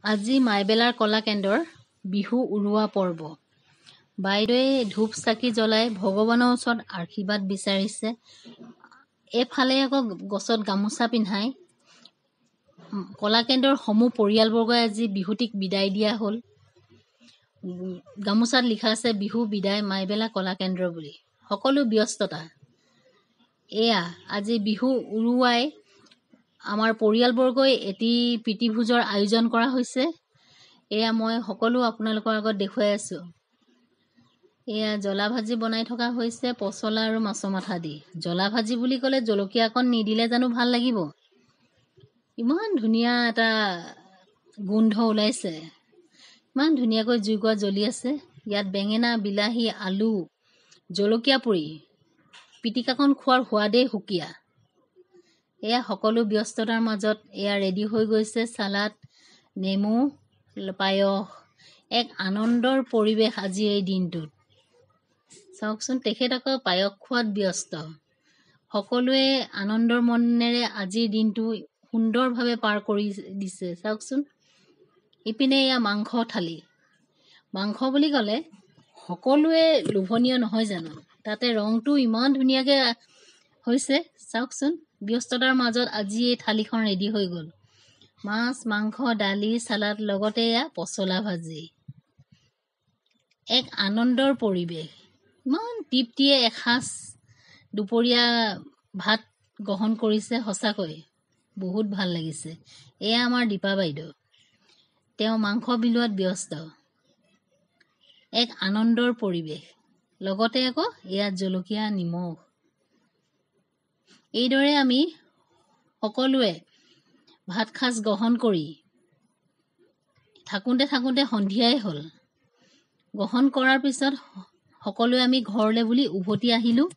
আজি মাইবেলাৰ কলা কেন্দ্ৰৰ বিহু উৰুৱা পৰ্ব। বাইদেৱে ধূপ চাকি জ্বলাই ভগৱানৰ ওচৰত আশীৰ্বাদ বিচাৰিছে। এফালে আকৌ গছত গামোচা পিন্ধাই কলা কেন্দ্ৰৰ সমূহ পৰিয়ালবৰ্গই আজি বিহুটিক বিদায় দিয়া হ'ল। গামোচাত লিখা আছে বিহু বিদায় মাইবেলা কলা কেন্দ্ৰ বুলি। সকলো ব্যস্ততা। এয়া আজি বিহু উৰুৱাই আমাৰ পৰিয়ালবৰ্গই এটি প্ৰীতিভোজৰ আয়োজন কৰা হৈছে। এয়া মই সকলো আপোনালোকৰ আগত দেখুৱাই আছোঁ। এয়া জ্বলা ভাজি বনাই থকা হৈছে পচলা আৰু মাছৰ মাথা দি। জ্বলা ভাজি বুলি ক'লে জলকীয়া অকণ নিদিলে জানো ভাল লাগিব? ইমান ধুনীয়া এটা গোন্ধ ওলাইছে। ইমান ধুনীয়াকৈ জুইকুৰা জ্বলি আছে। ইয়াত বেঙেনা, বিলাহী, আলু, জলকীয়া পুৰি পিটিকাকণ খোৱাৰ সোৱাদেই সুকীয়া। এয়া সকলো ব্যস্ততাৰ মাজত এয়া ৰেডি হৈ গৈছে চালাড, নেমু, পায়স। এক আনন্দৰ পৰিৱেশ আজিৰ এই দিনটোত। চাওকচোন, তেখেত আকৌ পায়স খোৱাত ব্যস্ত। সকলোৱে আনন্দৰ মনেৰে আজিৰ দিনটো সুন্দৰভাৱে পাৰ কৰি দিছে। চাওকচোন, ইপিনে এয়া মাংস থালি। মাংস বুলি ক'লে সকলোৱে লোভনীয় নহয় জানো? তাতে ৰংটো ইমান ধুনীয়াকৈ হৈছে। চাওকচোন, ব্যস্ততাৰ মাজত আজি এই থালিখন ৰেডি হৈ গ'ল। মাছ, মাংস, দালি, চালাড, লগতে এয়া পচলা ভাজি। এক আনন্দৰ পৰিৱেশ। ইমান তৃপ্তিয়ে এসাঁজ দুপৰীয়া ভাত গ্ৰহণ কৰিছে। সঁচাকৈ বহুত ভাল লাগিছে। এয়া আমাৰ দীপা বাইদেউ। তেওঁ মাংস বিলোৱাত ব্যস্ত। এক আনন্দৰ পৰিৱেশ। লগতে আকৌ এয়া জলকীয়া, নিমখ। এইদৰে আমি সকলোৱে ভাত সাজ গ্ৰহণ কৰি থাকোঁতে সন্ধিয়াই হ'ল। গ্ৰহণ কৰাৰ পিছত সকলোৱে আমি ঘৰলৈ বুলি উভতি আহিলোঁ।